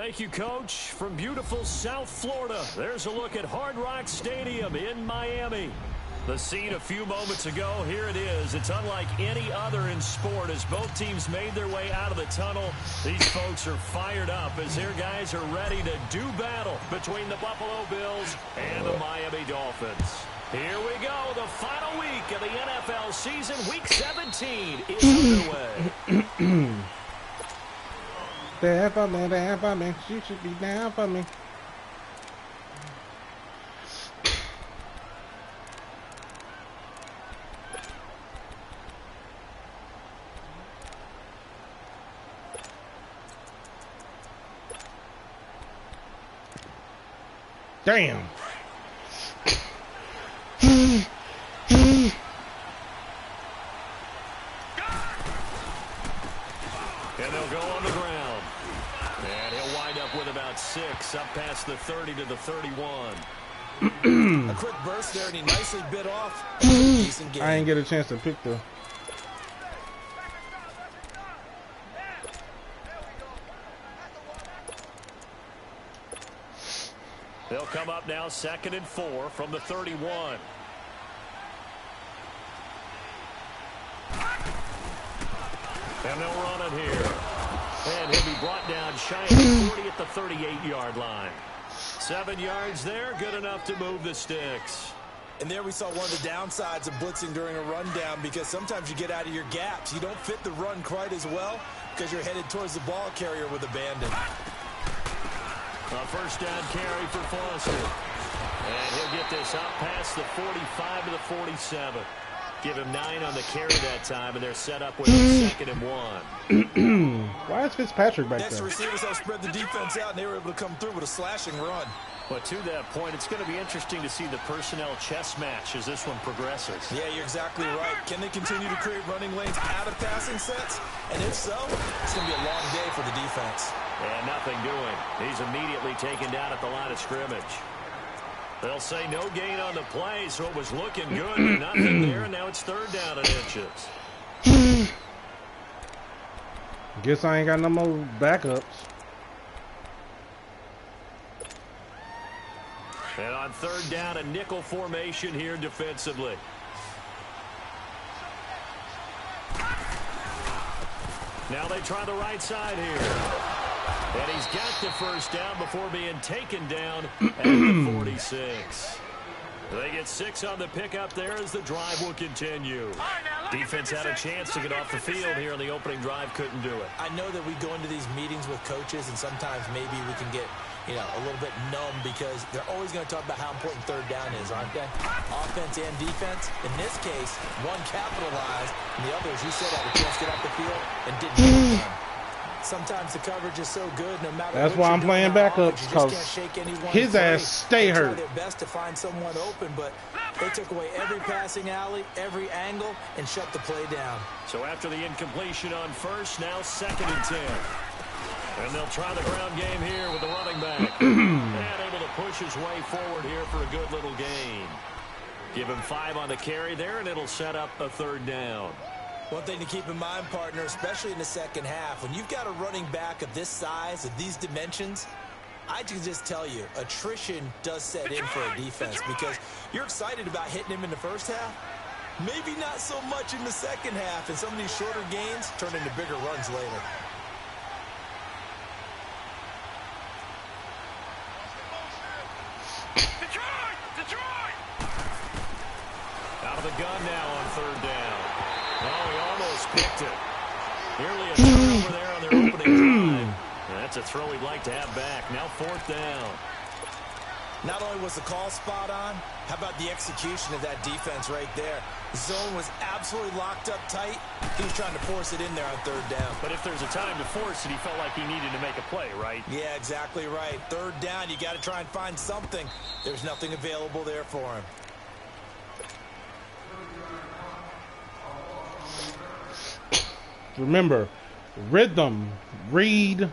Thank you, Coach. From beautiful South Florida, there's a look at Hard Rock Stadium in Miami. The scene a few moments ago, here it is. It's unlike any other in sport as both teams made their way out of the tunnel. These folks are fired up as their guys are ready to do battle between the Buffalo Bills and the Miami Dolphins. Here we go. The final week of the NFL season, Week 17 is underway. Down for me. She should be down for me. Damn. And they'll go on the ground. And he'll wind up with about 6, up past the 30 to the 31. A quick burst there, and he nicely bit off. Decent game. I ain't get a chance to pick the... They'll come up now 2nd and 4 from the 31. And they'll run it here. And he'll be brought down shy of 40 at the 38-yard line. 7 yards there, good enough to move the sticks. And there we saw one of the downsides of blitzing during a rundown, because sometimes you get out of your gaps. You don't fit the run quite as well because you're headed towards the ball carrier with abandon. A first down carry for Foster. And he'll get this up past the 45 to the 47. Give him 9 on the carry that time, and they're set up with 2nd and 1. Why is Fitzpatrick back Next, there? the receivers have spread the defense out, and they were able to come through with a slashing run. But to that point, it's going to be interesting to see the personnel chess match as this one progresses. Yeah, you're exactly right. Can they continue to create running lanes out of passing sets? And if so, it's going to be a long day for the defense. And nothing doing. He's immediately taken down at the line of scrimmage. They'll say no gain on the play, so it was looking good, but nothing there, and now it's 3rd down and inches. Guess I ain't got no more backups. And on 3rd down, a nickel formation here defensively. Now they try the right side here. And he's got the first down before being taken down at the 46. They get 6 on the pickup there as the drive will continue. Defense had a chance to get off the field here in the opening drive, couldn't do it. I know that we go into these meetings with coaches, and sometimes maybe we can get, a little bit numb because they're always going to talk about how important 3rd down is, aren't they? Offense and defense. In this case, one capitalized, and the other, as you said, had a chance to get off the field and didn't get it done. Sometimes the coverage is so good, no matter. That's why I'm playing backups, because his ass stay hurt. They try their best to find someone open, but they took away every passing alley, every angle, and shut the play down. So after the incompletion on first, now 2nd and 10. And they'll try the ground game here with the running back. And able to push his way forward here for a good little gain. Give him 5 on the carry there, and it'll set up a 3rd down. One thing to keep in mind, partner, especially in the second half, when you've got a running back of this size, of these dimensions, I can just tell you, attrition does set in for a defense because you're excited about hitting him in the first half. Maybe not so much in the second half, and some of these shorter gains turn into bigger runs later. Out of the gun now on 3rd down. Oh, he almost picked it. Nearly a turnover there on their opening drive. That's a throw he'd like to have back. Now 4th down. Not only was the call spot on, how about the execution of that defense right there? The zone was absolutely locked up tight. He was trying to force it in there on 3rd down. But if there's a time to force it, he felt like he needed to make a play, right? Yeah, exactly right. 3rd down, you got to try and find something. There's nothing available there for him. Remember, rhythm, read,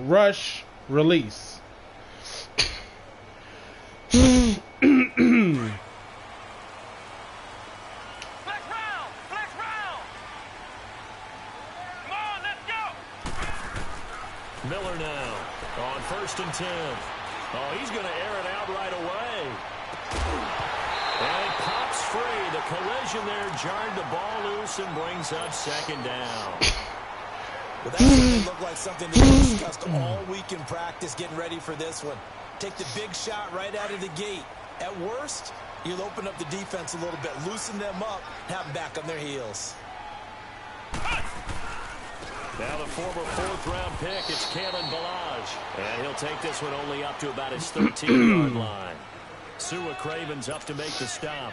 rush, release. Miller now on 1st and 10. Oh, he's going to air it out right away. And it pops free. The collision there jarred the ball loose and brings up 2nd down. Well, that certainly looked like something that we discussed all week in practice getting ready for this one. Take the big shot right out of the gate. At worst, you'll open up the defense a little bit, loosen them up, have them back on their heels. Now the former 4th-round pick, it's Kalen Ballage. And he'll take this one only up to about his 13-yard line. Sua Craven's up to make the stop.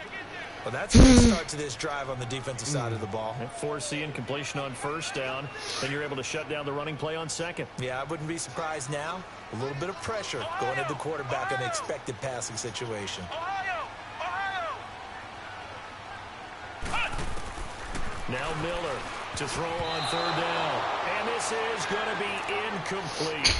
Well, that's a good start to this drive on the defensive side of the ball. Force the incompletion on 1st down, and you're able to shut down the running play on 2nd. Yeah, I wouldn't be surprised now. A little bit of pressure going at the quarterback in an expected passing situation. Now Miller to throw on 3rd down. And this is going to be incomplete.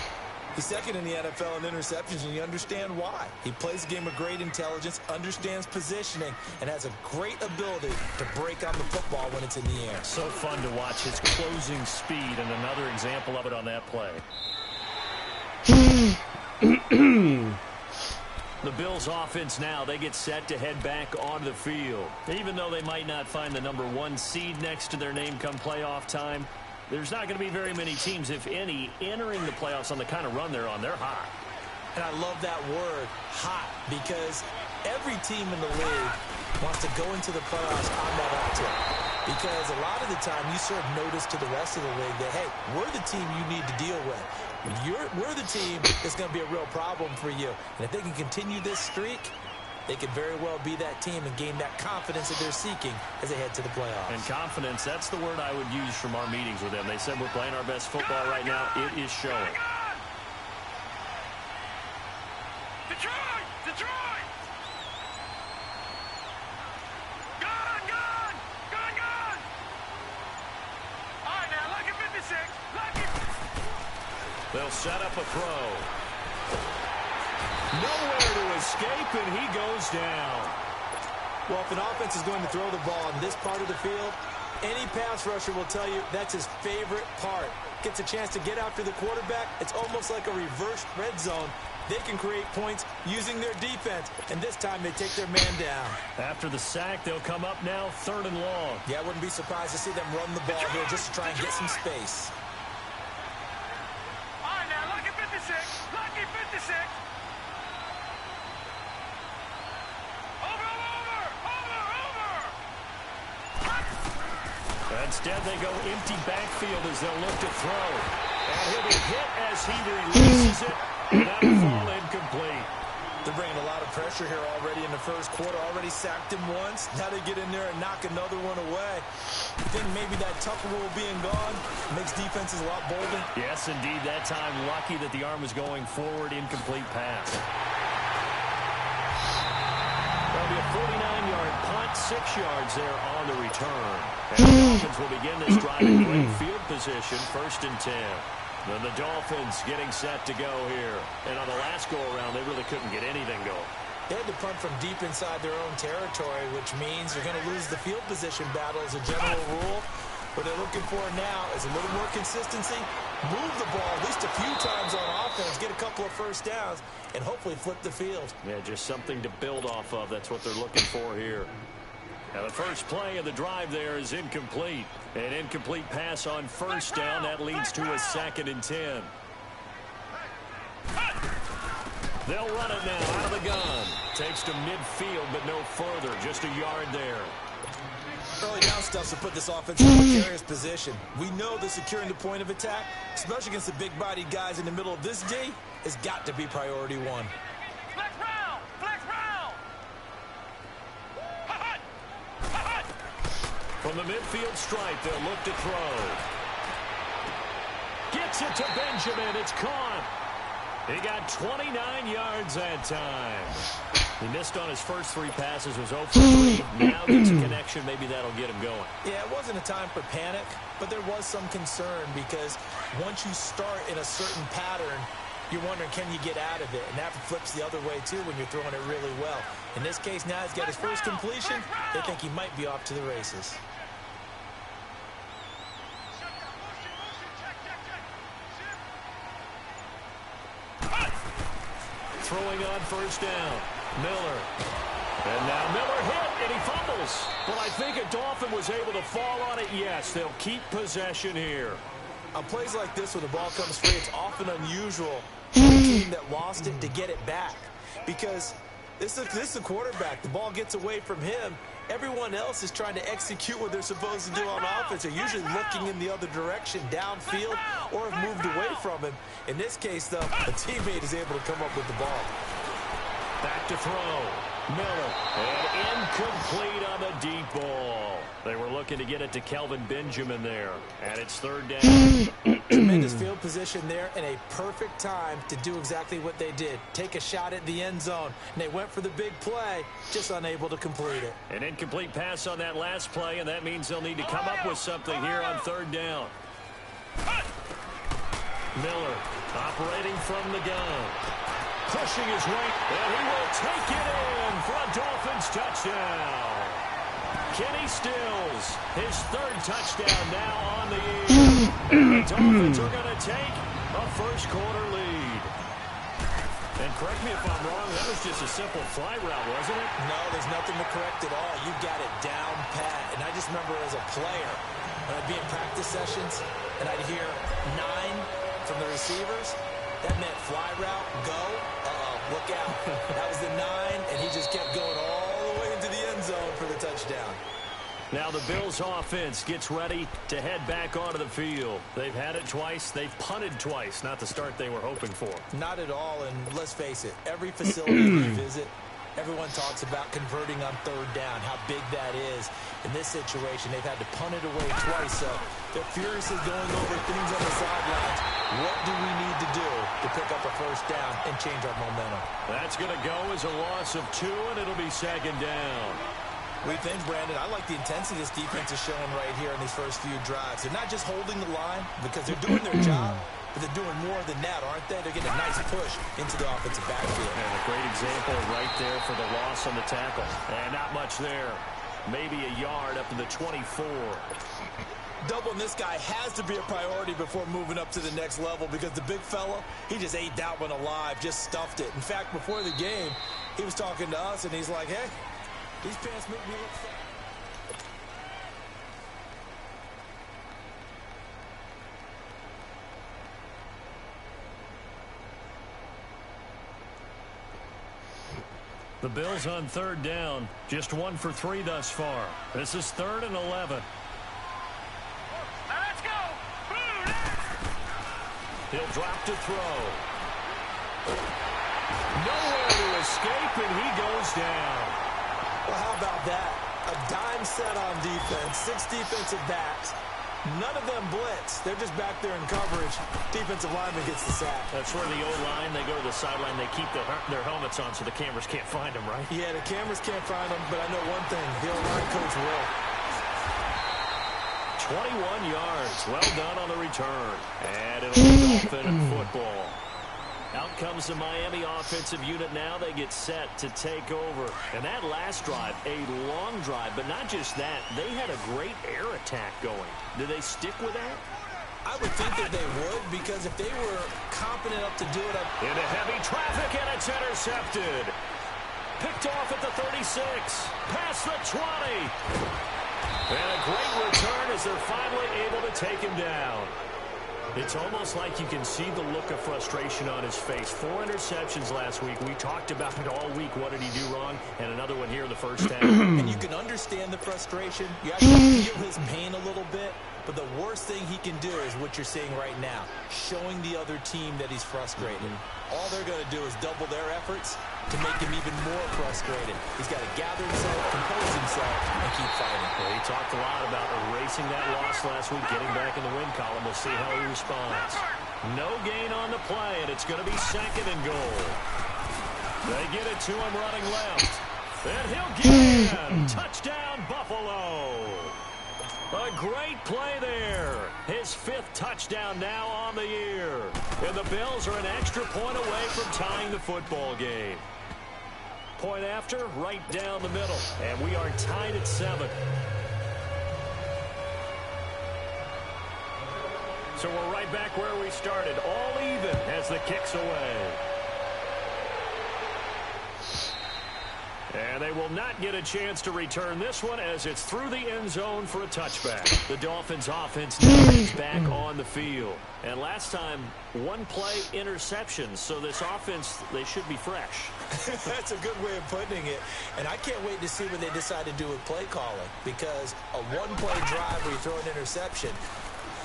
He's 2nd in the NFL in interceptions, and you understand why. He plays a game of great intelligence, understands positioning, and has a great ability to break on the football when it's in the air. So fun to watch his closing speed, and another example of it on that play. The Bills offense now, they get set to head back onto the field. Even though they might not find the #1 seed next to their name come playoff time, there's not going to be very many teams, if any, entering the playoffs on the kind of run they're on. They're hot. And I love that word, hot, because every team in the league wants to go into the playoffs on that uptick. Because a lot of the time you serve notice to the rest of the league that, hey, we're the team you need to deal with. We're the team that's going to be a real problem for you. And if they can continue this streak, they could very well be that team and gain that confidence that they're seeking as they head to the playoffs. And confidence, that's the word I would use from our meetings with them. They said we're playing our best football right now. It is showing. Detroit! Detroit! Gun! Gun! Gun! Gun! All right, now, lucky 56. Lucky. They'll set up a throw. Nowhere to escape, and he goes down. Well, if an offense is going to throw the ball in this part of the field, any pass rusher will tell you that's his favorite part. Gets a chance to get after the quarterback. It's almost like a reverse red zone. They can create points using their defense, and this time they take their man down. After the sack, they'll come up now 3rd and long. Yeah, I wouldn't be surprised to see them run the ball here just to try and get some space. All right, now, lucky 56. Lucky 56. Instead, they go empty backfield as they'll look to throw. And he'll be hit as he releases it. And that will fall incomplete. They're bringing a lot of pressure here already in the first quarter. Already sacked him once. Now they get in there and knock another one away. I think maybe that Tucker rule being gone makes defenses a lot bolder. Yes, indeed. That time, lucky that the arm was going forward. Incomplete pass. That'll be a 49-yard punt, 6 yards there on the return. And the Dolphins will begin this drive in great field position, 1st and 10. Then the Dolphins getting set to go here. And on the last go-around, they really couldn't get anything going. They had to punt from deep inside their own territory, which means they're going to lose the field position battle as a general rule. What they're looking for now is a little more consistency, move the ball at least a few times on offense, get a couple of first downs, and hopefully flip the field. Yeah, just something to build off of. That's what they're looking for here. Now, the first play of the drive there is incomplete. An incomplete pass on 1st down. That leads to a 2nd and 10. They'll run it now out of the gun. Takes to midfield, but no further. Just a yard there. Early down stuff to put this offense in a precarious position. We know that securing the point of attack, especially against the big-bodied guys in the middle of this D, has got to be priority one. Flex round! Flex round! From the midfield stripe, they'll look to throw. Gets it to Benjamin. It's caught. He got 29 yards that time. He missed on his first 3 passes, was 0 for 3. Now gets a connection. Maybe that'll get him going. Yeah, it wasn't a time for panic, but there was some concern because once you start in a certain pattern, you're wondering, can you get out of it? And that flips the other way, too, when you're throwing it really well. In this case, now he's got his first completion. They think he might be off to the races. throwing on first down. Miller. And now Miller hit, and he fumbles. Well, I think a Dolphin was able to fall on it. Yes, they'll keep possession here. On plays like this, when the ball comes free, it's often unusual for the team that lost it to get it back. Because this is the quarterback. The ball gets away from him. Everyone else is trying to execute what they're supposed to do on offense. They're usually looking in the other direction, downfield, or have moved away from him. In this case, though, a teammate is able to come up with the ball. Back to throw. Miller. And incomplete on the deep ball. They were looking to get it to Kelvin Benjamin there. And it's third down. Tremendous field position there and a perfect time to do exactly what they did. Take a shot at the end zone. And they went for the big play, just unable to complete it. An incomplete pass on that last play, and that means they'll need to come up with something here on third down. Miller operating from the gun. Pushing his right, and he will take it in for a Dolphins touchdown. Kenny Stills, his third touchdown now on the year. The Dolphins are going to take a first-quarter lead. And correct me if I'm wrong, that was just a simple fly route, wasn't it? No, there's nothing to correct at all. You've got it down pat. And I just remember as a player, when I'd be in practice sessions, and I'd hear 9 from the receivers, that meant fly route, go, look out. That was the 9, and he just kept going all the way into the end zone for the touchdown. Now the Bills offense gets ready to head back onto the field. They've had it twice. They've punted twice. Not the start they were hoping for. Not at all, and let's face it, every facility we visit, everyone talks about converting on third down, how big that is. In this situation, they've had to punt it away twice, so they're furiously going over things on the sidelines. What do we need to do to pick up a first down and change our momentum? That's going to go as a loss of 2, and it'll be second down. We think, Brandon, I like the intensity this defense is showing right here in these first few drives. They're not just holding the line because they're doing their job, but they're doing more than that, aren't they? They're getting a nice push into the offensive backfield. And a great example right there for the loss on the tackle. And not much there. Maybe a yard up to the 24. Doubling this guy has to be a priority before moving up to the next level because the big fella, he just ate that one alive, just stuffed it. In fact, before the game, he was talking to us, and he's like, hey, these pants make me look fat. The Bills on third down, just 1 for 3 thus far. This is 3rd and 11. Let's go. He'll drop to throw. Nowhere to escape, and he goes down. Well, how about that? A dime set on defense, 6 defensive backs. None of them blitz. They're just back there in coverage. Defensive lineman gets the sack. That's where the O-line, they go to the sideline, they keep their helmets on so the cameras can't find them, right? Yeah, the cameras can't find them, but I know one thing. The O-line coach will. 21 yards. Well done on the return. And it'll be Dolphin football. Out comes the Miami offensive unit now. They get set to take over. And that last drive, a long drive, but not just that. They had a great air attack going. Did they stick with that? I would think that they would, because if they were confident enough to do it up into heavy traffic, and it's intercepted. Picked off at the 36. Past the 20. And a great return as they're finally able to take him down. It's almost like you can see the look of frustration on his face. 4 interceptions last week. We talked about it all week. What did he do wrong? And another one here in the first half. And you can understand the frustration. You actually feel his pain a little bit. But the worst thing he can do is what you're seeing right now, showing the other team that he's frustrated. All they're going to do is double their efforts to make him even more frustrated. He's got to gather himself, compose himself, and keep fighting. Well, he talked a lot about erasing that loss last week, getting back in the win column. We'll see how he responds. No gain on the play, and it's going to be 2nd and goal. They get it to him running left. And he'll get in. Touchdown, Buffalo. A great play there. His 5th touchdown now on the year. And the Bills are an extra point away from tying the football game. Point after, right down the middle. And we are tied at 7. So we're right back where we started. All even as the kick's away. And they will not get a chance to return this one as it's through the end zone for a touchback. The Dolphins offense now is back on the field. And last time, one play interception. So this offense, they should be fresh. That's a good way of putting it. And I can't wait to see what they decide to do with play calling. Because a one-play drive where you throw an interception,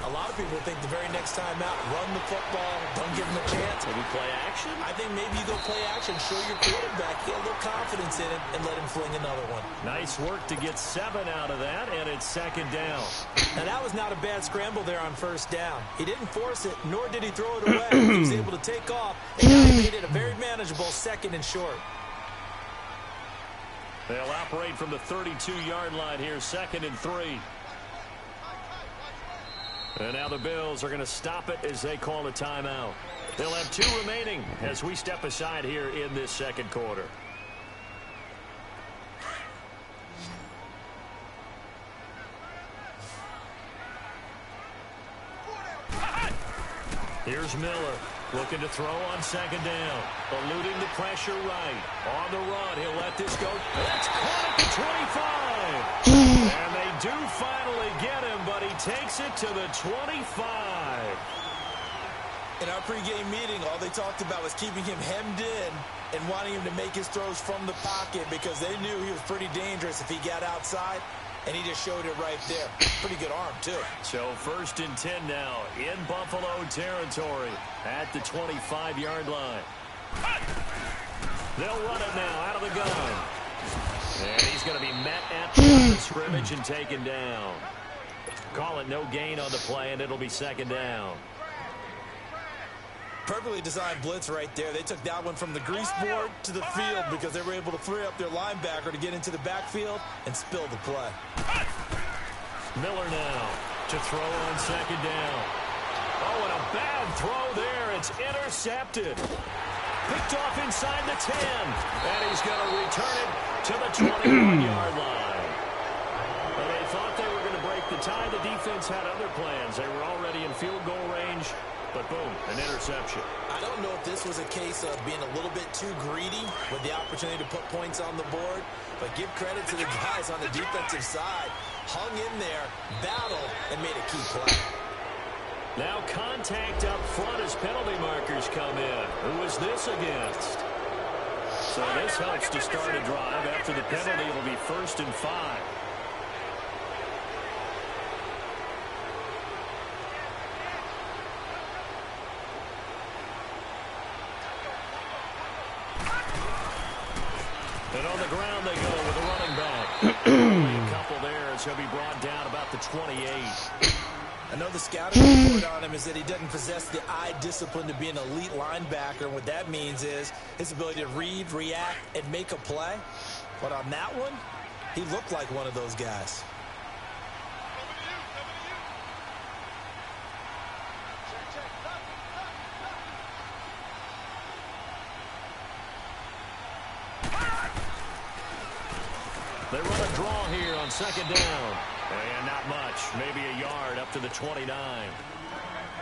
a lot of people think the very next time out, run the football, don't give them a chance. Maybe play action? I think maybe you go play action, show your quarterback, get a little confidence in it, and let him fling another one. Nice work to get 7 out of that, and it's second down. Now, that was not a bad scramble there on first down. He didn't force it, nor did he throw it away. He was able to take off, and now he made it a very manageable second and short. They'll operate from the 32-yard line here, 2nd and 3. And now the Bills are going to stop it as they call a timeout. They'll have 2 remaining as we step aside here in this second quarter. Here's Miller looking to throw on second down. Eluding the pressure right. On the run, he'll let this go. It's caught at the 25. And they do finally get him, but he takes it to the 25. In our pregame meeting, all they talked about was keeping him hemmed in and wanting him to make his throws from the pocket because they knew he was pretty dangerous if he got outside, and he just showed it right there. Pretty good arm, too. So 1st and 10 now in Buffalo territory at the 25-yard line. They'll run it now out of the gun. And he's going to be met at the line of scrimmage and taken down. Call it no gain on the play, and it'll be second down. Perfectly designed blitz right there. They took that one from the grease board to the field because they were able to free up their linebacker to get into the backfield and spill the play. Miller now to throw on second down. Oh, and a bad throw there. It's intercepted. Picked off inside the 10. And he's going to return it to the 21-yard line. Well, they thought they were going to break the tie. The defense had other plans. They were already in field goal range. But boom, an interception. I don't know if this was a case of being a little bit too greedy with the opportunity to put points on the board, but give credit to the guys on the defensive side. Hung in there, battled, and made a key play. Now contact up front as penalty markers come in. Who is this against? So this helps to start a drive. After the penalty, it'll be 1st and 5. And on the ground they go with a running back. A couple there as he'll be brought down about the 28. I know the scouting report on him is that he doesn't possess the eye discipline to be an elite linebacker. And what that means is his ability to read, react, and make a play. But on that one, he looked like one of those guys. They run a draw here on second down. And not much. Maybe a yard up to the 29.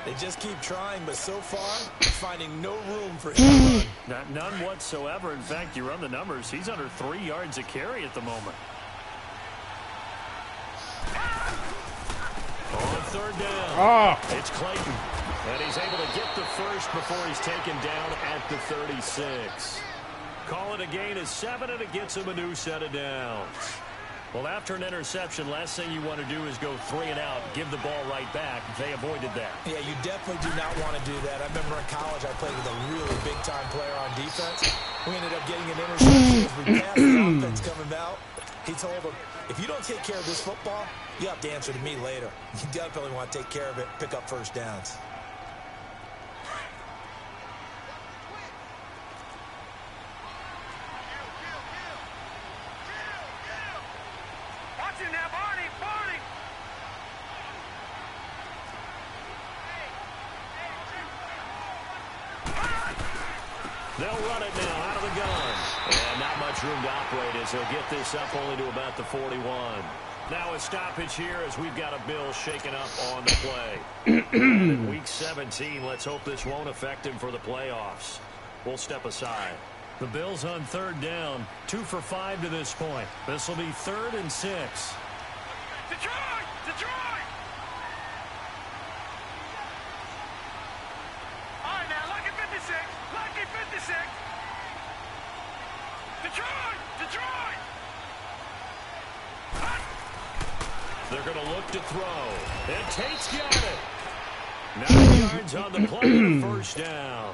They just keep trying, but so far, finding no room for him to run. None whatsoever. In fact, you run the numbers. He's under 3 yards a carry at the moment. On third down. It's Clayton. And he's able to get the first before he's taken down at the 36. Call it a gain of 7, and it gets him a new set of downs. Well, after an interception, last thing you want to do is go 3 and out, give the ball right back. They avoided that. Yeah, you definitely do not want to do that. I remember in college I played with a really big-time player on defense. We ended up getting an interception as we passed the offense coming out. He told him, if you don't take care of this football, you have to answer to me later. You definitely want to take care of it, pick up first downs. They'll run it now out of the gun. And not much room to operate as they'll get this up only to about the 41. Now a stoppage here as we've got a Bill shaken up on the play. In week 17, let's hope this won't affect him for the playoffs. We'll step aside. The Bills on third down, 2 for 5 to this point. This will be 3rd and 6. Detroit! Detroit! All right, now, lucky 56. Lucky 56. Detroit! Detroit! They're going to look to throw. And Tate's got it. 9 yards on the play and a first down.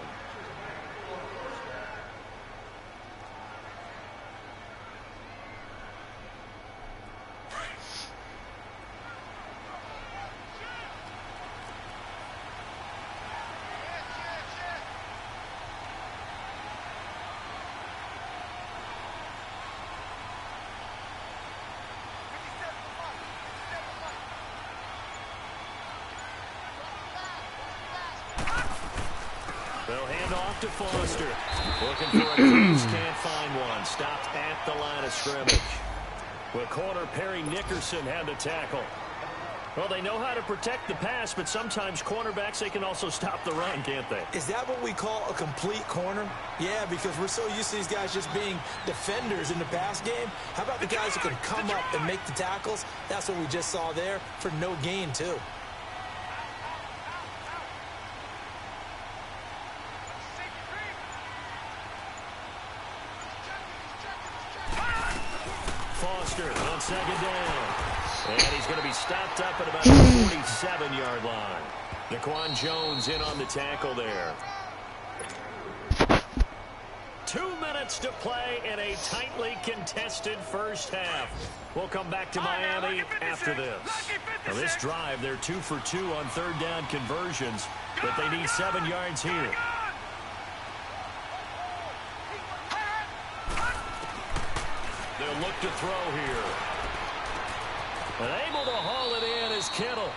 They'll hand off to Foster. Looking for a cross, can't find one. Stopped at the line of scrimmage. Well, corner Perry Nickerson had the tackle. Well, they know how to protect the pass, but sometimes cornerbacks, they can also stop the run, can't they? Is that what we call a complete corner? Yeah, because we're so used to these guys just being defenders in the pass game. How about the guys who can come up and make the tackles? That's what we just saw there for no gain, too. Foster on second down. And he's going to be stopped up at about the 47-yard line. Naquan Jones in on the tackle there. 2 minutes to play in a tightly contested first half. We'll come back to Miami after this. Now this drive, they're 2 for 2 on third down conversions, but they need 7 yards here. They'll look to throw here. And able to haul it in is Kittle.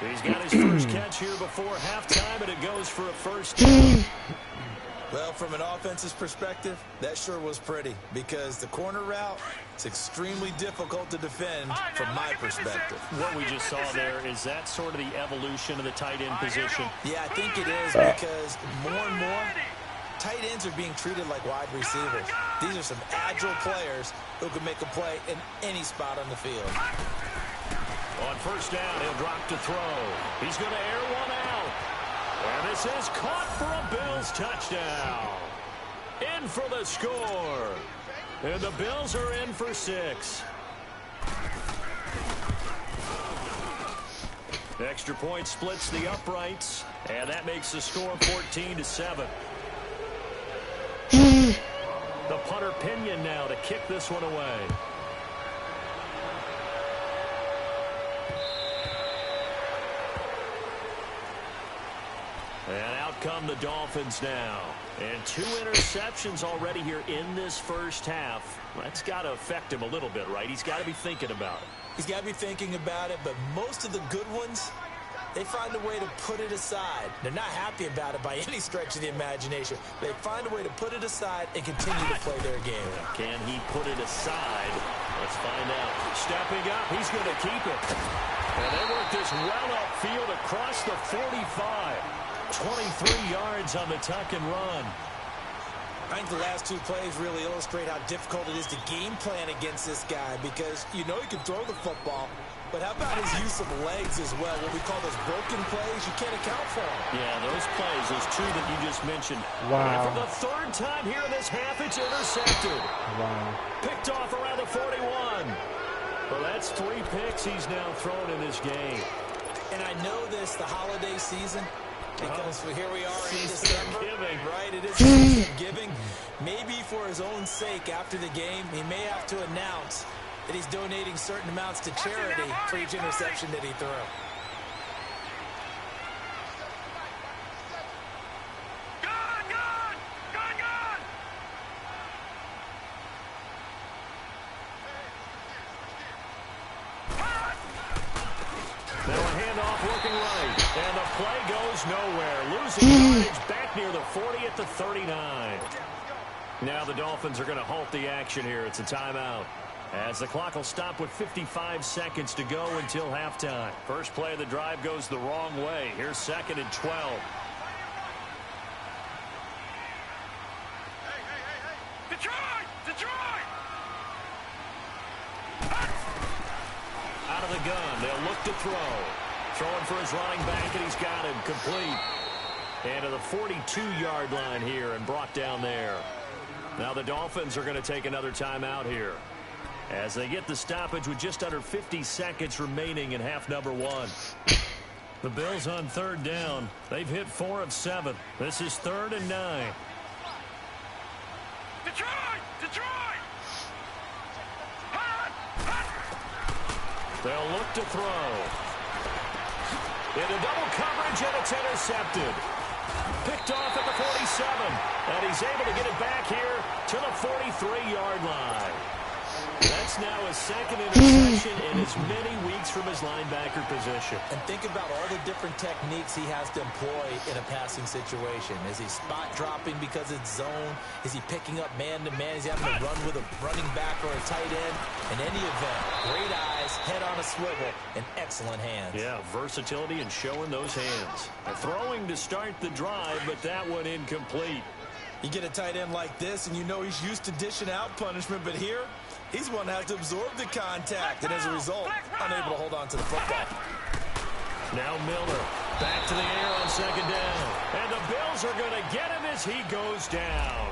He's got his first catch here before halftime, and it goes for a first down. Well, from an offense's perspective, that sure was pretty because the corner route, it's extremely difficult to defend from my perspective. What we just saw there, is that sort of the evolution of the tight end position? Yeah, I think it is because more and more, tight ends are being treated like wide receivers. These are some agile players who can make a play in any spot on the field. On first down, he'll drop to throw. He's going to air one out. And this is caught for a Bills touchdown. In for the score. And the Bills are in for 6. Extra point splits the uprights. And that makes the score 14-7. The punter Pinion now to kick this one away. And out come the Dolphins now. And 2 interceptions already here in this first half. That's got to affect him a little bit, right? He's got to be thinking about it. He's got to be thinking about it, but most of the good ones, they find a way to put it aside. They're not happy about it by any stretch of the imagination. They find a way to put it aside and continue to play their game. Can he put it aside? Let's find out. Stepping up, he's going to keep it. And they work this well upfield across the 45. 23 yards on the tuck and run. I think the last 2 plays really illustrate how difficult it is to game plan against this guy because you know he can throw the football, but how about his use of legs as well? What we call those broken plays, you can't account for them. Yeah, those plays, those 2 that you just mentioned. Wow. And for the 3rd time here in this half, it's intercepted. Wow. Picked off around the 41. Well, that's 3 picks he's now thrown in this game. And I know this, the holiday season, because here we are in December, right? It is season of giving. Maybe for his own sake, after the game, he may have to announce that he's donating certain amounts to charity for each interception that he threw. Now a handoff looking right. And the play goes nowhere. Losing yardage back near the 40 at the 39. Now the Dolphins are going to halt the action here. It's a timeout. As the clock will stop with 55 seconds to go until halftime. First play of the drive goes the wrong way. Here's 2nd and 12. of the gun. They'll look to throw. Throwing for his running back, and he's got him complete. And to the 42-yard line here and brought down there. Now the Dolphins are going to take another timeout here as they get the stoppage with just under 50 seconds remaining in half number one. The Bills on third down. They've hit 4 of 7. This is 3rd and 9. Detroit! Detroit! They'll look to throw. Into double coverage, and it's intercepted. Picked off at the 47, and he's able to get it back here to the 43-yard line. That's now his second interception in as many weeks from his linebacker position. And think about all the different techniques he has to employ in a passing situation. Is he spot dropping because it's zone? Is he picking up man-to-man? Is he having to run with a running back or a tight end? In any event, great eyes, head on a swivel, and excellent hands. Yeah, versatility and showing those hands. Throwing to start the drive, but that one incomplete. You get a tight end like this, and you know he's used to dishing out punishment, but here, he's one that has to absorb the contact, and as a result, unable to hold on to the football. Now Miller back to the air on second down. And the Bills are going to get him as he goes down.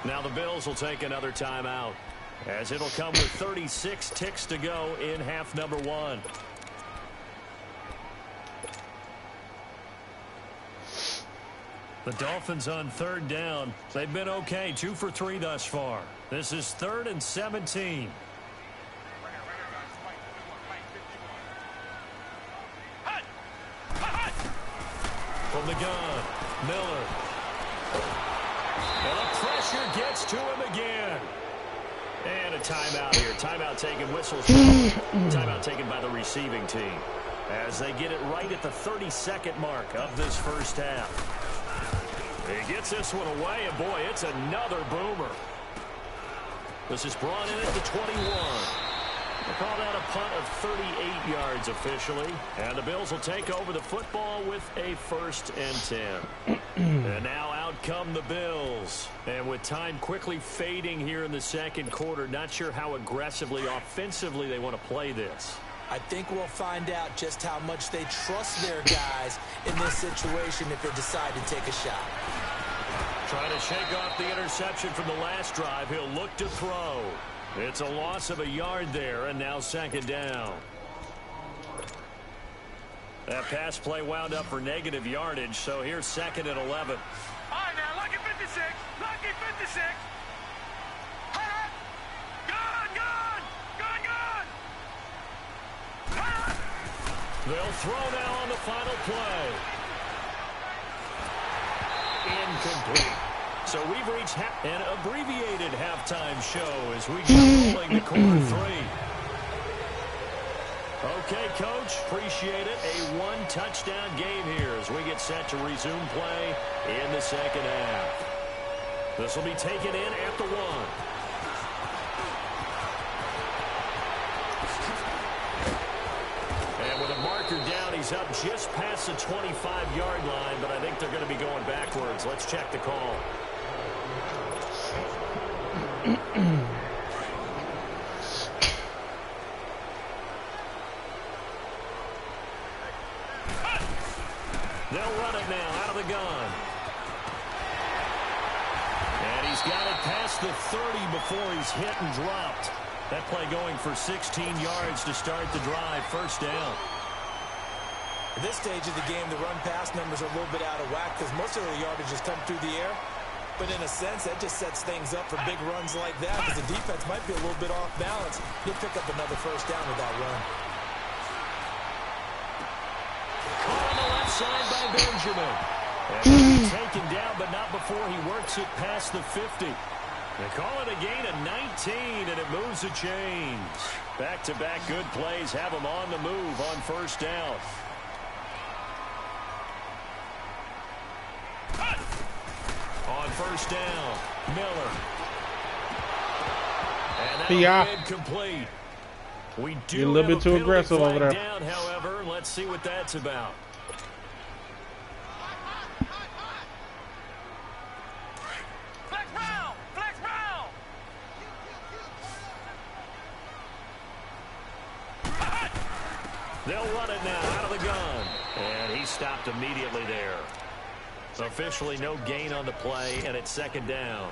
Now the Bills will take another timeout as it'll come with 36 ticks to go in half number one. The Dolphins on third down. They've been okay, 2 for 3 thus far. This is 3rd and 17. From the gun, Miller. And the pressure gets to him again. And a timeout here. Timeout taken, whistles. Timeout taken by the receiving team as they get it right at the 32nd mark of this first half. He gets this one away, and boy, it's another boomer. This is brought in at the 21. They call that a punt of 38 yards officially. And the Bills will take over the football with a 1st and 10. And now out come the Bills. And with time quickly fading here in the second quarter, not sure how aggressively, offensively they want to play this. I think we'll find out just how much they trust their guys in this situation if they decide to take a shot. Trying to shake off the interception from the last drive. He'll look to throw. It's a loss of a yard there, and now second down. That pass play wound up for negative yardage, so here's 2nd and 11. All right, now, lucky 56. Lucky 56. They'll throw now on the final play. Incomplete. So we've reached an abbreviated halftime show as we get rolling to quarter 3. Okay, Coach, appreciate it. A 1-touchdown game here as we get set to resume play in the second half. This will be taken in at the 1. Down, he's up just past the 25-yard line, but I think they're going to be going backwards. Let's check the call. They'll run it now out of the gun. And he's got it past the 30 before he's hit and dropped. That play going for 16 yards to start the drive. First down. At this stage of the game, the run-pass numbers are a little bit out of whack because most of the yardage has come through the air. But in a sense, that just sets things up for big runs like that because the defense might be a little bit off balance. He'll pick up another first down with that run. Caught on the left side by Benjamin. And he's taken down, but not before he works it past the 50. They call it a gain of 19, and it moves the chains. Back-to-back good plays have him on the move on first down. On first down, Miller. And that will be incomplete. We do You're a little bit too aggressive over there. Down, however, let's see what that's about. Flex round! Flex round! They'll run it now out of the gun. And he stopped immediately there. Officially no gain on the play, and it's second down.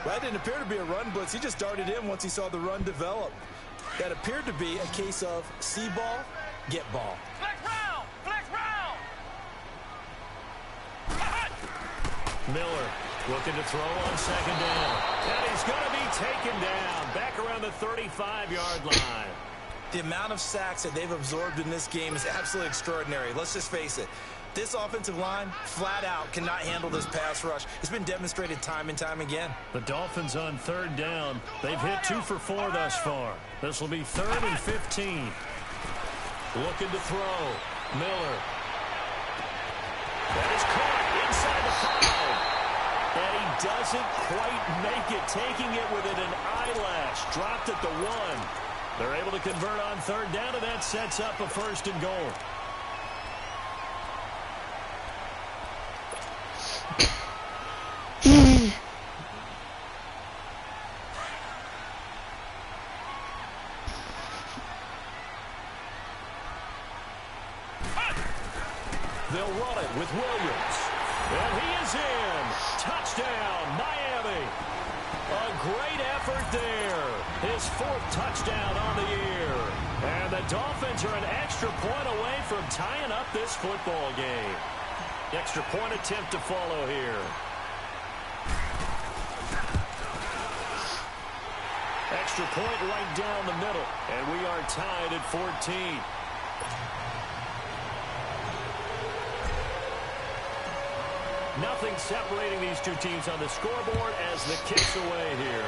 That didn't appear to be a run blitz. He just darted in once he saw the run develop. That appeared to be a case of see ball, get ball. Flex round! Flex round! Miller looking to throw on second down. And he's going to be taken down back around the 35-yard line. The amount of sacks that they've absorbed in this game is absolutely extraordinary. Let's just face it. This offensive line, flat out, cannot handle this pass rush. It's been demonstrated time and time again. The Dolphins on third down. They've hit 2 for 4 thus far. This will be 3rd and 15. Looking to throw. Miller. That is caught inside the 5. And he doesn't quite make it, taking it within an eyelash. Dropped at the 1. They're able to convert on third down, and that sets up a 1st and goal. They'll run it with Williams. And he is in. Touchdown, Miami. A great effort there. His 4th touchdown on the year. And the Dolphins are an extra point away from tying up this football game. Extra point attempt to follow here. Extra point right down the middle. And we are tied at 14. Nothing separating these two teams on the scoreboard as the kick's away here.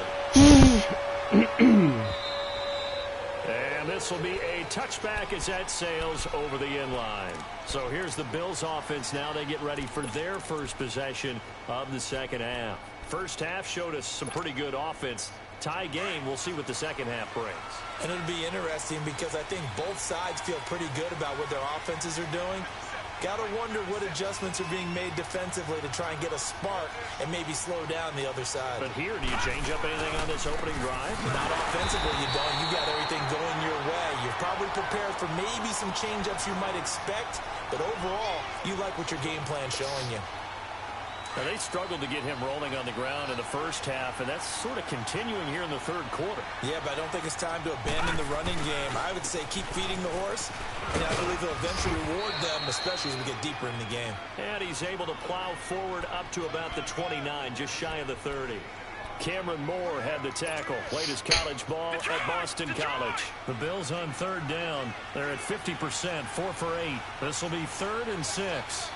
And this will be a touchback as that sails over the end line. So here's the Bills offense now. They get ready for their first possession of the second half. First half showed us some pretty good offense. Tie game. We'll see what the second half brings. And it'll be interesting because I think both sides feel pretty good about what their offenses are doing. Got to wonder what adjustments are being made defensively to try and get a spark and maybe slow down the other side. But here, do you change up anything on this opening drive? Not offensively, you don't. You got everything going your way. You're probably prepared for maybe some change-ups you might expect, but overall, you like what your game plan's showing you. Now, they struggled to get him rolling on the ground in the first half, and that's sort of continuing here in the third quarter. Yeah, but I don't think it's time to abandon the running game. I would say keep feeding the horse, and I believe he'll eventually reward them, especially as we get deeper in the game. And he's able to plow forward up to about the 29, just shy of the 30. Cameron Moore had the tackle. Played his college ball at Boston College. The Bills on third down. They're at 50%, 4 for 8. This will be 3rd and 6.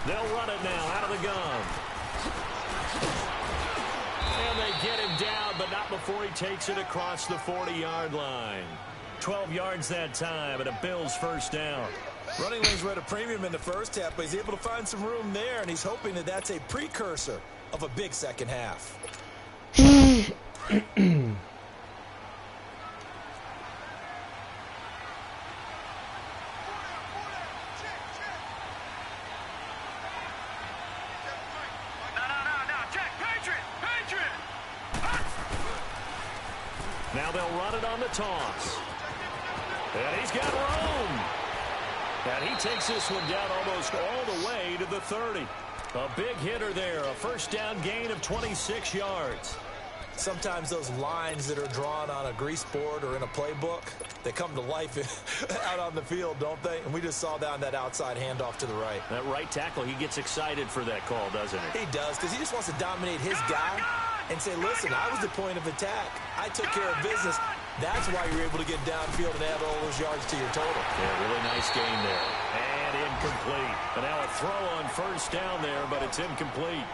They'll run it now out of the gun. And they get him down, but not before he takes it across the 40-yard line. 12 yards that time, and a Bills first down. Running lanes were at a premium in the first half, but he's able to find some room there, and he's hoping that that's a precursor of a big second half. Now they'll run it on the toss. And he's got room. And he takes this one down almost all the way to the 30. A big hitter there. A first down gain of 26 yards. Sometimes those lines that are drawn on a grease board or in a playbook, they come to life out on the field, don't they? And we just saw that on that outside handoff to the right. That right tackle, he gets excited for that call, doesn't he? He does, because he just wants to dominate his guy and say, listen, I was the point of attack. I took care of business. That's why you're able to get downfield and add all those yards to your total. Yeah, really nice game there. And incomplete. And now a throw on first down there, but it's incomplete.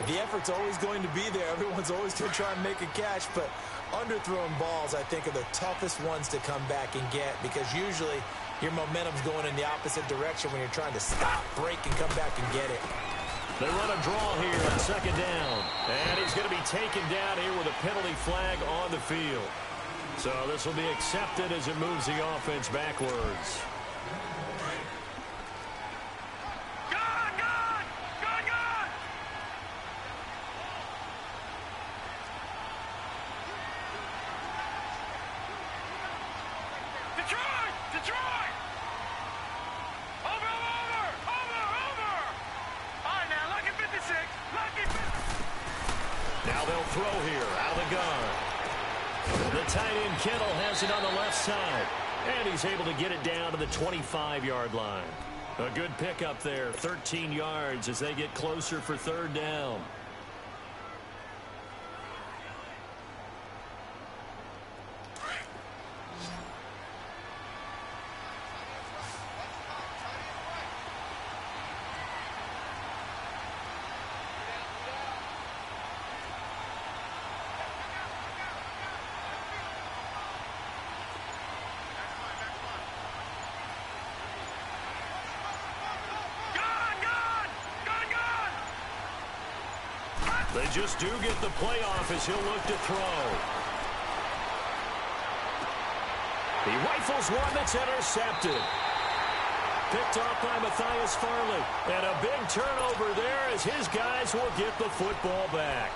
The effort's always going to be there. Everyone's always going to try and make a catch, but underthrown balls, I think, are the toughest ones to come back and get because usually your momentum's going in the opposite direction when you're trying to stop, break, and come back and get it. They run a draw here on second down. And he's going to be taken down here with a penalty flag on the field. So this will be accepted as it moves the offense backwards. they'll throw here out of the gun. The tight end Kittle has it on the left side. And he's able to get it down to the 25-yard line. A good pickup there, 13 yards as they get closer for third down. They just do get the playoff as he'll look to throw. He rifles one that's intercepted. Picked off by Matthias Farley. And a big turnover there as his guys will get the football back.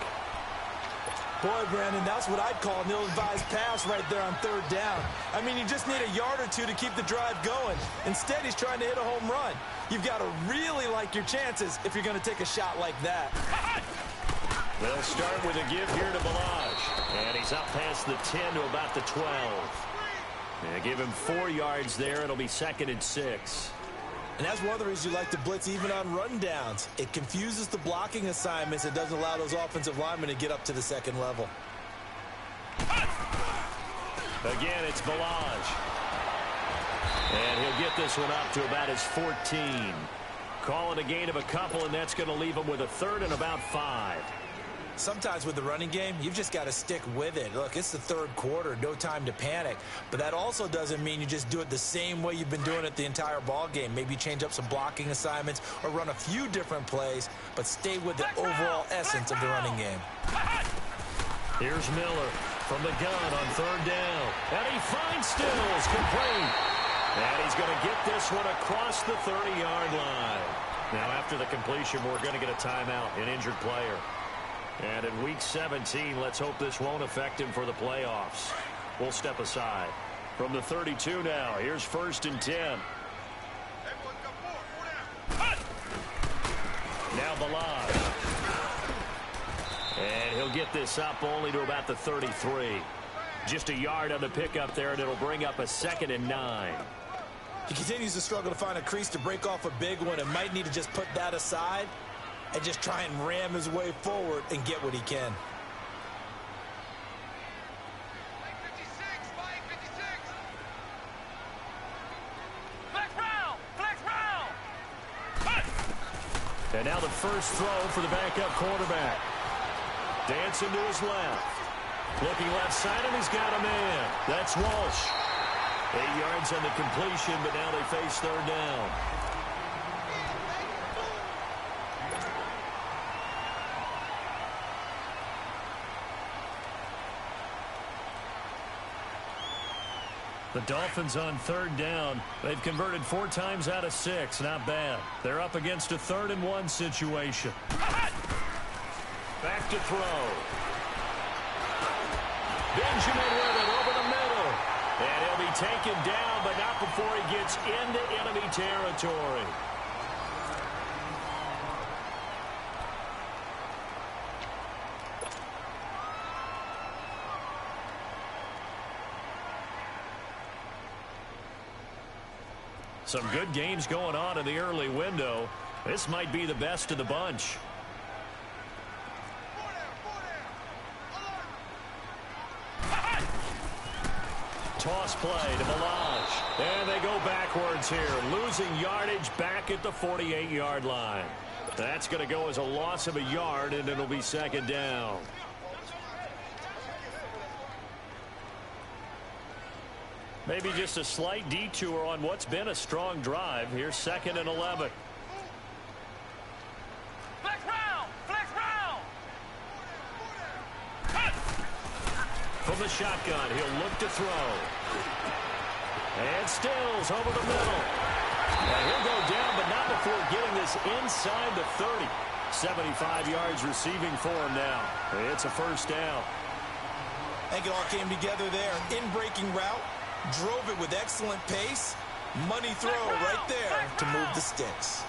Boy, Brandon, that's what I'd call an ill-advised pass right there on third down. I mean, you just need a yard or two to keep the drive going. Instead, he's trying to hit a home run. You've got to really like your chances if you're going to take a shot like that. They'll start with a give here to Balaj. And he's up past the 10 to about the 12. They give him 4 yards there. It'll be 2nd and 6. And that's one of the reasons you like to blitz even on run downs. It confuses the blocking assignments. It doesn't allow those offensive linemen to get up to the second level. Again, it's Balaj. And he'll get this one up to about his 14. Call it a gain of a couple, and that's going to leave him with a 3rd and about 5. Sometimes with the running game, you've just got to stick with it. Look, it's the third quarter, no time to panic. But that also doesn't mean you just do it the same way you've been doing it the entire ball game. Maybe change up some blocking assignments or run a few different plays, but stay with the overall essence of the running game. Here's Miller from the gun on third down. And he finds Stills complete. And he's going to get this one across the 30-yard line. Now, after the completion, we're going to get a timeout, an injured player. And in Week 17, let's hope this won't affect him for the playoffs. We'll step aside. From the 32 now, here's 1st and 10. Now Balaj. And he'll get this up only to about the 33. Just a yard on the pickup there, and it'll bring up a 2nd and 9. He continues to struggle to find a crease to break off a big one and might need to just put that aside and just try and ram his way forward and get what he can. And now the first throw for the backup quarterback. Dancing to his left. Looking left side, and he's got a man. That's Walsh. 8 yards on the completion, but now they face third down. The Dolphins on third down. They've converted 4 times out of 6. Not bad. They're up against a 3rd and 1 situation. Back to throw. Benjamin with it over the middle. And he'll be taken down, but not before he gets into enemy territory. Some good games going on in the early window. This might be the best of the bunch. Toss play to Balaj. And they go backwards here, losing yardage back at the 48-yard line. That's going to go as a loss of a yard, and it'll be 2nd down. Maybe just a slight detour on what's been a strong drive. Here's 2nd and 11. Flex round! Flex round! From the shotgun, he'll look to throw. And Stills over the middle. And he'll go down, but not before getting this inside the 30. 75 yards receiving for him now. It's a 1st down. I think it all came together there. In-breaking route. Drove it with excellent pace. Money throw right there to move the sticks.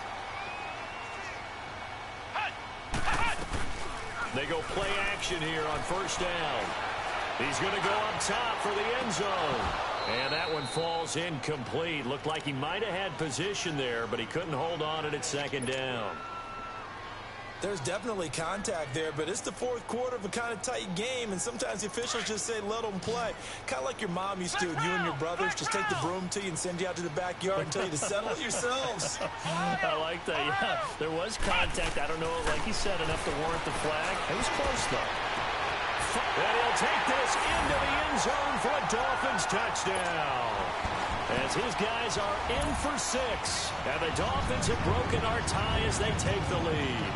They go play action here on first down. He's going to go up top for the end zone. And that one falls incomplete. Looked like he might have had position there, but he couldn't hold on at second down. There's definitely contact there, but it's the fourth quarter of a kind of tight game, and sometimes the officials just say let them play. Kind of like your mom used to, and you and your brothers just take the broom to you and send you out to the backyard and tell you to settle it yourselves. I like that, yeah. There was contact. I don't know, like he said, enough to warrant the flag. It was close, though. And he'll take this into the end zone for a Dolphins touchdown. As his guys are in for 6. And the Dolphins have broken our tie as they take the lead.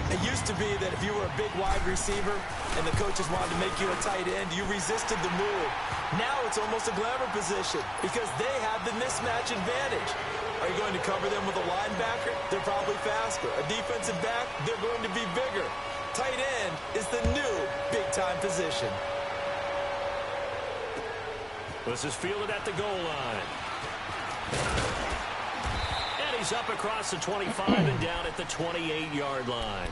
It used to be that if you were a big wide receiver and the coaches wanted to make you a tight end, you resisted the move. Now it's almost a glamour position because they have the mismatch advantage. Are you going to cover them with a linebacker? They're probably faster. A defensive back? They're going to be bigger. Tight end is the new big-time position. This is fielded at the goal line. And he's up across the 25 and down at the 28-yard line.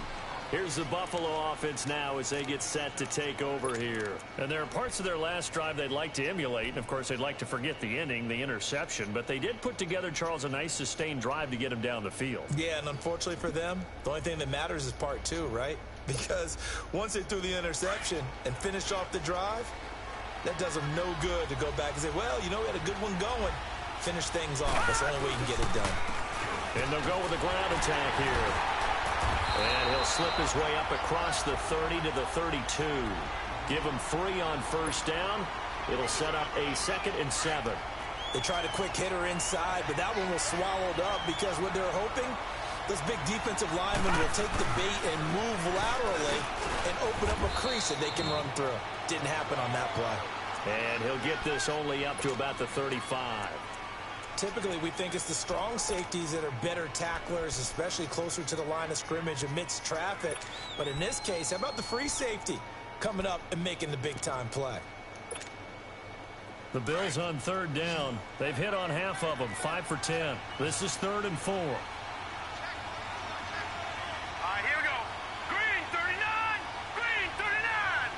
Here's the Buffalo offense now as they get set to take over here. And there are parts of their last drive they'd like to emulate. And, of course, they'd like to forget the inning, the interception. But they did put together, Charles, a nice sustained drive to get him down the field. Yeah, and unfortunately for them, the only thing that matters is part 2, right? Because once they threw the interception and finished off the drive, that does them no good to go back and say, well, you know, we had a good one going. Finish things off. That's the only way you can get it done. And they'll go with a ground attack here. And he'll slip his way up across the 30 to the 32. Give him 3 on first down. It'll set up a 2nd and 7. They tried a quick hitter inside, but that one was swallowed up because what they're hoping, those big defensive linemen will take the bait and move laterally and open up a crease that they can run through. Didn't happen on that play. And he'll get this only up to about the 35. Typically, we think it's the strong safeties that are better tacklers, especially closer to the line of scrimmage amidst traffic. But in this case, how about the free safety coming up and making the big-time play? The Bills on third down. They've hit on half of them, 5 for 10. This is 3rd and 4. All right, here we go. Green, 39. Green, 39.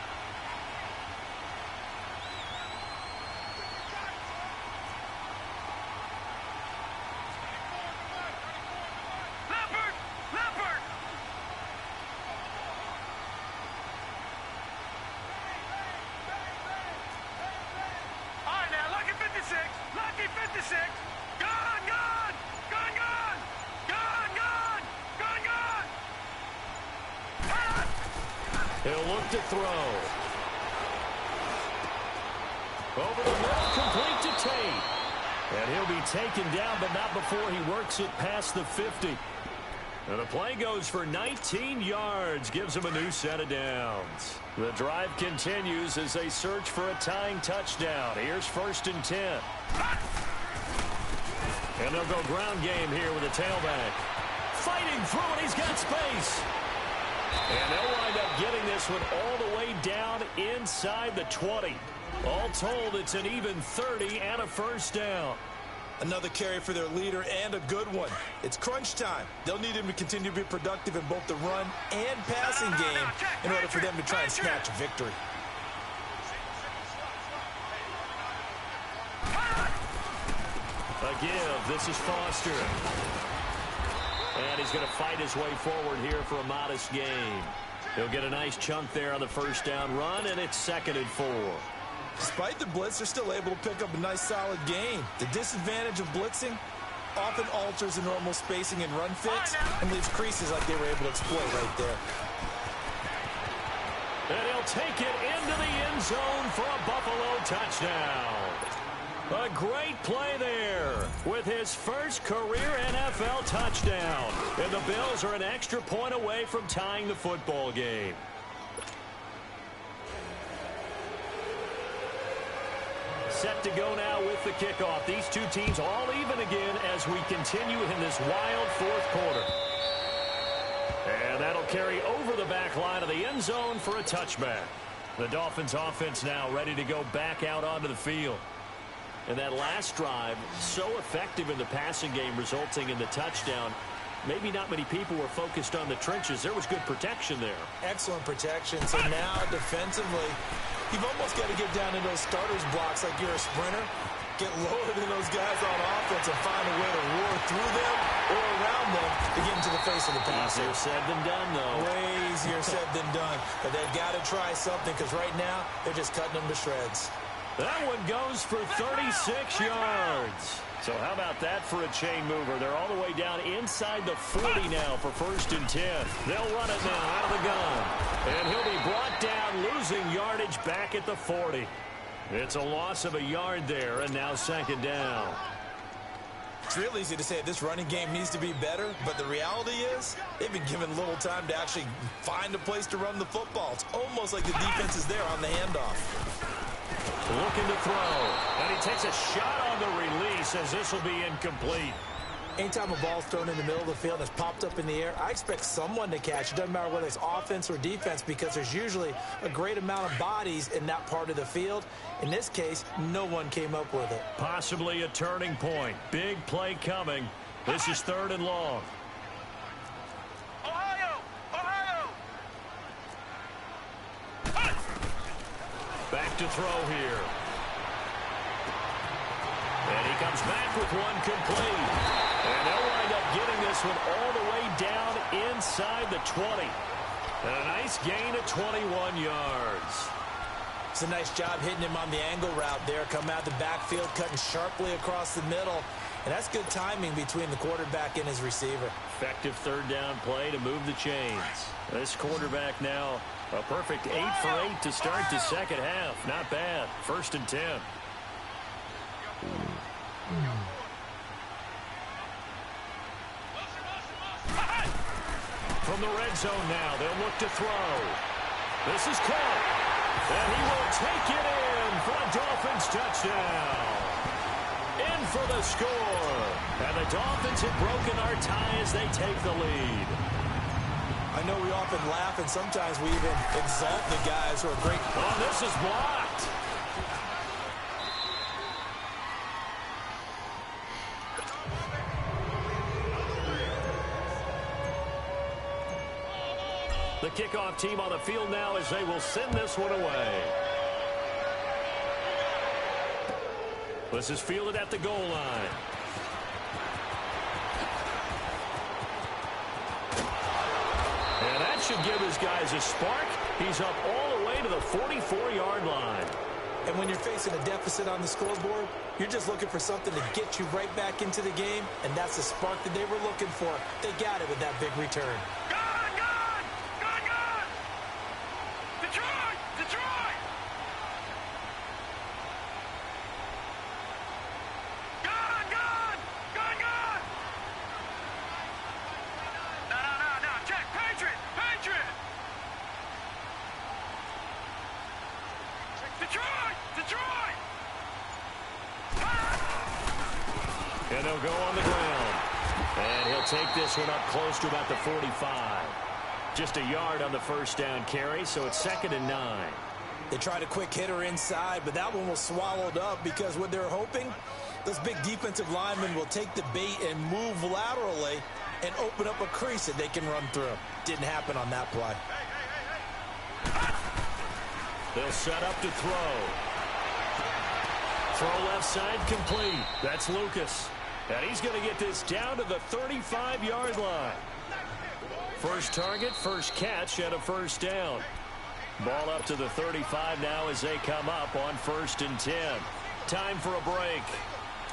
Leopard, Leopard. All right, now, lucky 56. Lucky 56. Gone, gone. Gone, gone. Gone, gone. Gone, gone. He'll look to throw. Over the middle, complete to Tate. And he'll be taken down, but not before he works it past the 50. And the play goes for 19 yards, gives him a new set of downs. The drive continues as they search for a tying touchdown. Here's 1st and 10. And they'll go ground game here with a tailback. Fighting through it, he's got space. And they'll wind up getting this one all the way down inside the 20. All told, it's an even 30 and a first down. Another carry for their leader and a good one. It's crunch time. They'll need him to continue to be productive in both the run and passing game in order for them to try and snatch a victory. A give. This is Foster. And he's going to fight his way forward here for a modest gain. He'll get a nice chunk there on the first down run, and it's 2nd and 4. Despite the blitz, they're still able to pick up a nice solid gain. The disadvantage of blitzing often alters the normal spacing and run fits and leaves creases like they were able to exploit right there. And he'll take it into the end zone for a Buffalo touchdown. A great play there with his first career NFL touchdown. And the Bills are an extra point away from tying the football game. Set to go now with the kickoff. These two teams all even again as we continue in this wild fourth quarter. And that'll carry over the back line of the end zone for a touchback. The Dolphins offense now ready to go back out onto the field. And that last drive, so effective in the passing game, resulting in the touchdown. maybe not many people were focused on the trenches. There was good protection there. Excellent protection. So now defensively, you've almost got to get down to those starters blocks like you're a sprinter. Get lower than those guys on offense and find a way to roar through them or around them to get into the face of the passer. Easier said than done, though. Way easier said than done. But they've got to try something because right now they're just cutting them to shreds. That one goes for 36 yards. So how about that for a chain mover? They're all the way down inside the 40 now for 1st and 10. They'll run it now out of the gun. And he'll be brought down, losing yardage back at the 40. It's a loss of a yard there, and now 2nd down. It's real easy to say this running game needs to be better, but the reality is they've been given little time to actually find a place to run the football. It's almost like the defense is there on the handoff. Looking to throw, and he takes a shot on the release as this will be incomplete. Anytime a ball's thrown in the middle of the field and it's popped up in the air, I expect someone to catch. It doesn't matter whether it's offense or defense because there's usually a great amount of bodies in that part of the field. In this case, no one came up with it. Possibly a turning point. Big play coming. This is 3rd and long. Ohio! Ohio! Back to throw here. And he comes back with one complete. And they'll wind up getting this one all the way down inside the 20. And a nice gain of 21 yards. It's a nice job hitting him on the angle route there. Come out the backfield, cutting sharply across the middle. And that's good timing between the quarterback and his receiver. Effective 3rd down play to move the chains. This quarterback now a perfect 8 for 8 to start the 2nd half. Not bad. 1st and 10. From the red zone now, they'll look to throw. This is caught. And he will take it in for a Dolphins touchdown. In for the score. And the Dolphins have broken our tie as they take the lead. I know we often laugh and sometimes we even exalt the guys who are great. Oh, this is blocked. The kickoff team on the field now as they will send this one away. This is fielded at the goal line. And that should give his guys a spark. He's up all the way to the 44-yard line. And when you're facing a deficit on the scoreboard, you're just looking for something to get you right back into the game, and that's the spark that they were looking for. They got it with that big return. And they'll go on the ground. And he'll take this one up close to about the 45. Just a yard on the 1st down carry, so it's 2nd and 9. They tried a quick hitter inside, but that one was swallowed up because what they're hoping, those big defensive linemen will take the bait and move laterally and open up a crease that they can run through. Didn't happen on that play. They'll set up to throw. Throw left side complete. That's Lucas. And he's going to get this down to the 35-yard line. First target, first catch, and a 1st down. Ball up to the 35 now as they come up on 1st and 10. Time for a break.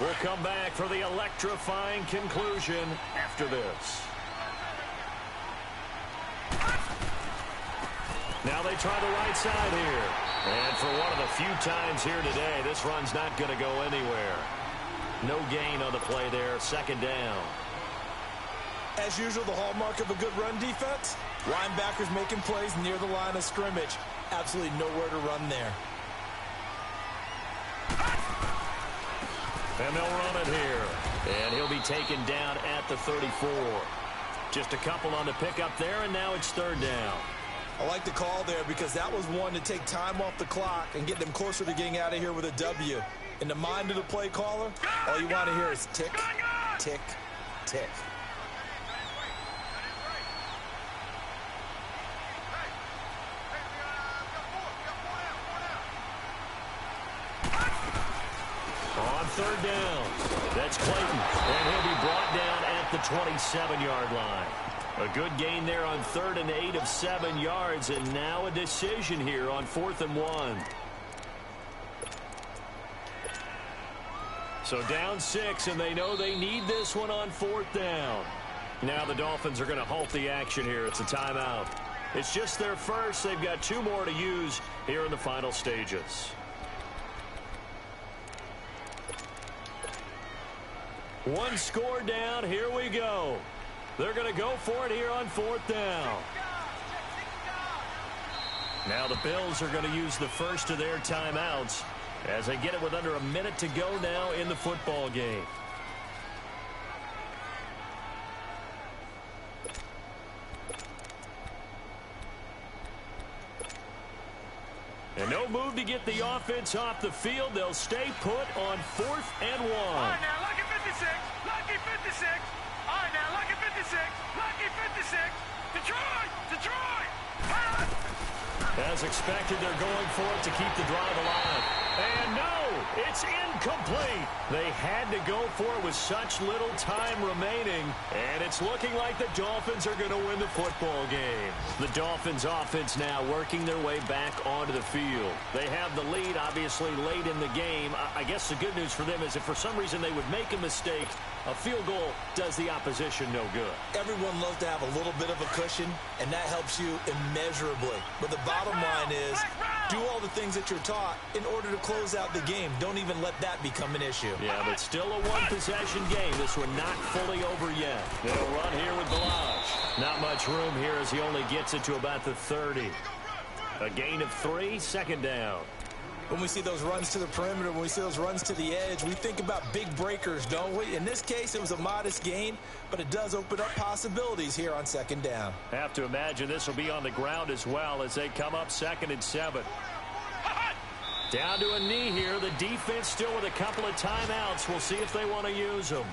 We'll come back for the electrifying conclusion after this. Now they try the right side here. And for one of the few times here today, this run's not going to go anywhere. No gain on the play there, 2nd down. As usual, the hallmark of a good run defense, linebackers making plays near the line of scrimmage. Absolutely nowhere to run there. And they'll run it here. And he'll be taken down at the 34. Just a couple on the pickup there, and now it's 3rd down. I like the call there because that was one to take time off the clock and get them closer to getting out of here with a W. In the mind of the play caller, all you want to hear is tick, tick, tick. third down. That's Clayton, and he'll be brought down at the 27-yard line. A good gain there on 3rd and 8 of 7 yards, and now a decision here on 4th and 1. So down 6, and they know they need this one on 4th down. Now the Dolphins are going to halt the action here. It's a timeout. It's just their first. They've got 2 more to use here in the final stages. One score down. Here we go. They're going to go for it here on 4th down. Now the Bills are going to use the first of their timeouts as they get it with under a minute to go now in the football game. And no move to get the offense off the field. They'll stay put on 4th and 1. All right, now, lucky 56. Lucky 56. All right, now, lucky 56. Lucky 56. Detroit! Detroit! As expected, they're going for it to keep the drive alive. And no, it's incomplete. They had to go for it with such little time remaining. And it's looking like the Dolphins are going to win the football game. The Dolphins offense now working their way back onto the field. They have the lead, obviously, late in the game. I guess the good news for them is if for some reason they would make a mistake, a field goal does the opposition no good. Everyone loves to have a little bit of a cushion, and that helps you immeasurably. But the bottom line is, do all the things that you're taught in order to close out the game. Don't even let that become an issue. Yeah, but still a one-possession game. This one not fully over yet. They'll run here with Balaj. Not much room here as he only gets it to about the 30. A gain of 3, 2nd down. When we see those runs to the perimeter, when we see those runs to the edge, we think about big breakers, don't we? In this case, it was a modest gain, but it does open up possibilities here on 2nd down. Have to imagine this will be on the ground as well as they come up 2nd and 7. Down to a knee here. The defense still with a couple of timeouts. We'll see if they want to use them.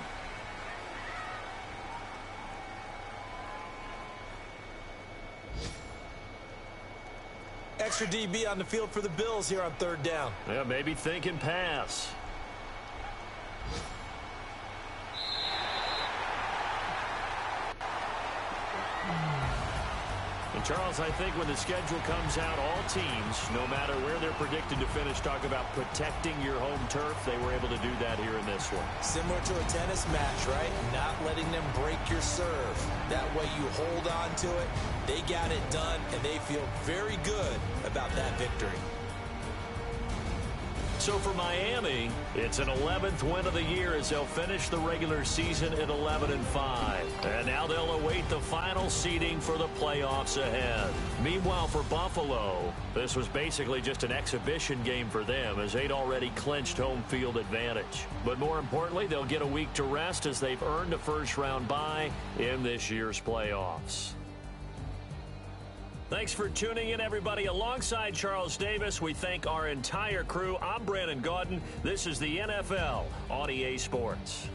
Extra DB on the field for the Bills here on 3rd down. Yeah, maybe thinking pass. And Charles, I think when the schedule comes out, all teams, no matter where they're predicted to finish, talk about protecting your home turf. They were able to do that here in this one. Similar to a tennis match, right? Not letting them break your serve. That way you hold on to it. They got it done, and they feel very good about that victory. So for Miami, it's an 11th win of the year as they'll finish the regular season at 11-5. And now they'll await the final seeding for the playoffs ahead. Meanwhile, for Buffalo, this was basically just an exhibition game for them as they'd already clinched home field advantage. But more importantly, they'll get a week to rest as they've earned a first-round bye in this year's playoffs. Thanks for tuning in, everybody. Alongside Charles Davis, we thank our entire crew. I'm Brandon Gaudin. This is the NFL on EA Sports.